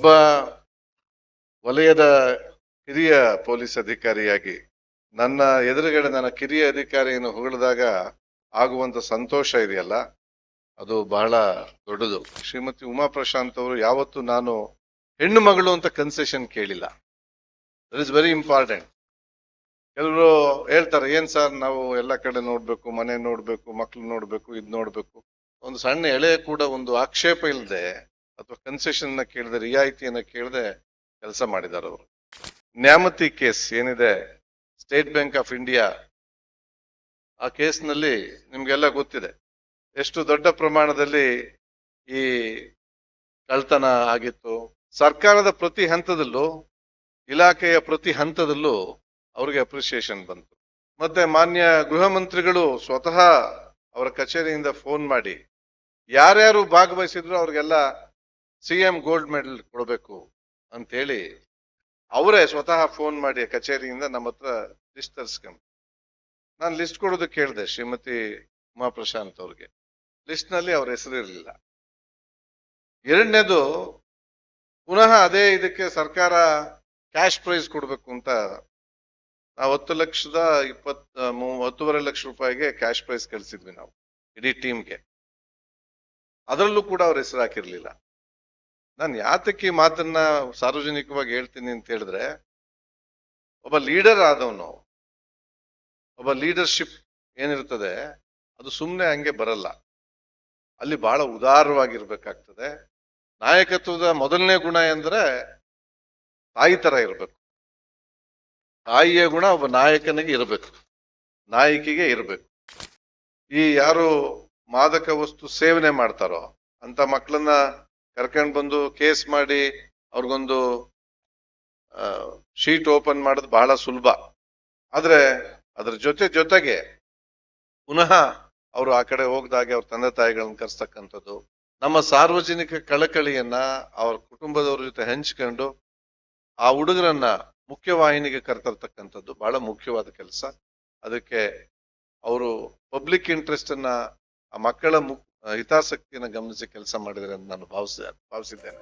ಒಬ್ಬ ವಲಯದ ಹಿರಿಯ ಪೊಲೀಸ್ ಅಧಿಕಾರಿಯಾಗಿ ನನ್ನ ಎದುರುಗಡೆ ನನ್ನ ಕಿರಿಯ ಅಧಿಕಾರಿಯನ್ನು ಹೊಗಳಿದಾಗ ಆಗುವಂತ ಸಂತೋಷ ಇದೆಯಲ್ಲ, ಅದು ಬಹಳ ದೊಡ್ಡದು. ಶ್ರೀಮತಿ ಉಮಾ ಪ್ರಶಾಂತ್ ಅವರು ಯಾವತ್ತು ನಾನು ಹೆಣ್ಣು ಮಗಳು ಅಂತ ಕನ್ಸೆಷನ್ ಕೇಳಿಲ್ಲ. That is very important. ಕೆಲವರು ಹೇಳ್ತಾರೆ, ಏನ್ ಸರ್ ನಾವು ಎಲ್ಲ ಕಡೆ ನೋಡ್ಬೇಕು, ಮನೆ ನೋಡ್ಬೇಕು, ಮಕ್ಳು ನೋಡ್ಬೇಕು, ಇದ್ ನೋಡ್ಬೇಕು. ಒಂದು ಸಣ್ಣ ಎಳೆ ಕೂಡ ಒಂದು ಆಕ್ಷೇಪ ಇಲ್ಲದೆ ಅಥವಾ ಕನ್ಸೆಷನ್ ಕೇಳದೆ, ರಿಯಾಯಿತಿಯನ್ನ ಕೇಳದೆ ಕೆಲಸ ಮಾಡಿದ್ದಾರೆ ಅವರು. ನ್ಯಾಮತಿ ಕೇಸ್ ಏನಿದೆ, ಸ್ಟೇಟ್ ಬ್ಯಾಂಕ್ ಆಫ್ ಇಂಡಿಯಾ, ಆ ಕೇಸ್ನಲ್ಲಿ ನಿಮ್ಗೆಲ್ಲ ಗೊತ್ತಿದೆ ಎಷ್ಟು ದೊಡ್ಡ ಪ್ರಮಾಣದಲ್ಲಿ ಈ ಕಳ್ತನ ಆಗಿತ್ತು. ಸರ್ಕಾರದ ಪ್ರತಿ ಹಂತದಲ್ಲೂ, ಇಲಾಖೆಯ ಪ್ರತಿ ಹಂತದಲ್ಲೂ ಅವ್ರಿಗೆ ಅಪ್ರಿಸಿಯೇಷನ್ ಬಂತು. ಮತ್ತೆ ಮಾನ್ಯ ಗೃಹ ಮಂತ್ರಿಗಳು ಸ್ವತಃ ಅವರ ಕಚೇರಿಯಿಂದ ಫೋನ್ ಮಾಡಿ ಯಾರ್ಯಾರು ಭಾಗವಹಿಸಿದ್ರು ಅವ್ರಿಗೆಲ್ಲ ಸಿಎಂ ಗೋಲ್ಡ್ ಮೆಡಲ್ ಕೊಡಬೇಕು ಅಂತೇಳಿ ಅವರೇ ಸ್ವತಃ ಫೋನ್ ಮಾಡಿ ಕಚೇರಿಯಿಂದ ನಮ್ಮ ಹತ್ರ ಲಿಸ್ಟ್ ತರಿಸ್ಕೊಂಡು, ನಾನು ಲಿಸ್ಟ್ ಕೊಡೋದಕ್ಕೆ ಕೇಳಿದೆ ಶ್ರೀಮತಿ ಉಮಾ ಪ್ರಶಾಂತ್ ಅವ್ರಿಗೆ. ಲಿಸ್ಟ್ ನಲ್ಲಿ ಅವ್ರ ಹೆಸರು ಇರಲಿಲ್ಲ. ಎರಡನೇದು, ಪುನಃ ಅದೇ ಇದಕ್ಕೆ ಸರ್ಕಾರ ಕ್ಯಾಶ್ ಪ್ರೈಸ್ ಕೊಡ್ಬೇಕು ಅಂತ ನಾವು 10,20,10,12 ಲಕ್ಷ ರೂಪಾಯಿಗೆ ಕ್ಯಾಶ್ ಪ್ರೈಸ್ ಕಳಿಸಿದ್ವಿ ನಾವು ಇಡೀ ಟೀಮ್ಗೆ. ಅದರಲ್ಲೂ ಕೂಡ ಅವ್ರ ಹೆಸರು ಹಾಕಿರ್ಲಿಲ್ಲ. ನಾನು ಯಾತಕ್ಕೆ ಈ ಮಾತನ್ನ ಸಾರ್ವಜನಿಕವಾಗಿ ಹೇಳ್ತೀನಿ ಅಂತ ಹೇಳಿದ್ರೆ, ಒಬ್ಬ ಲೀಡರ್ ಆದವನು, ಒಬ್ಬ ಲೀಡರ್ಶಿಪ್ ಏನಿರ್ತದೆ ಅದು ಸುಮ್ಮನೆ ಹಂಗೆ ಬರಲ್ಲ. ಅಲ್ಲಿ ಬಹಳ ಉದಾರವಾಗಿರ್ಬೇಕಾಗ್ತದೆ. ನಾಯಕತ್ವದ ಮೊದಲನೇ ಗುಣ ಎಂದ್ರೆ ತಾಯಿ ತರ ಇರಬೇಕು. ತಾಯಿಯ ಗುಣ ಒಬ್ಬ ನಾಯಕನಿಗೆ ಇರಬೇಕು, ನಾಯಕಿಗೆ ಇರಬೇಕು. ಈ ಯಾರು ಮಾದಕ ವಸ್ತು ಸೇವನೆ ಮಾಡ್ತಾರೋ ಅಂತ ಮಕ್ಕಳನ್ನ ಕರ್ಕೊಂಡ್ ಬಂದು ಕೇಸ್ ಮಾಡಿ ಅವ್ರಿಗೊಂದು ಶೀಟ್ ಓಪನ್ ಮಾಡೋದು ಬಹಳ ಸುಲಭ. ಆದ್ರೆ ಅದ್ರ ಜೊತೆಗೆ ಪುನಃ ಅವರು ಆ ಕಡೆ ಹೋಗ್ದಾಗೆ ಅವ್ರ ತಂದೆ ತಾಯಿಗಳನ್ನ ಕರ್ಸ್ತಕ್ಕಂಥದ್ದು, ನಮ್ಮ ಸಾರ್ವಜನಿಕ ಕಳಕಳಿಯನ್ನ ಅವ್ರ ಕುಟುಂಬದವ್ರ ಜೊತೆ ಹಂಚ್ಕೊಂಡು ಆ ಹುಡುಗರನ್ನ ಮುಖ್ಯವಾಹಿನಿಗೆ ಕರ್ತರ್ತಕ್ಕಂಥದ್ದು ಬಹಳ ಮುಖ್ಯವಾದ ಕೆಲಸ. ಅದಕ್ಕೆ ಅವರು ಪಬ್ಲಿಕ್ ಇಂಟ್ರೆಸ್ಟ್ ಅನ್ನ, ಆ ಮಕ್ಕಳ ಹಿತಾಸಕ್ತಿಯನ್ನ ಗಮನಿಸಿ ಕೆಲಸ ಮಾಡಿದರೆ ಅಂತ ನಾನು ಭಾವಿಸಿದ್ದೇನೆ.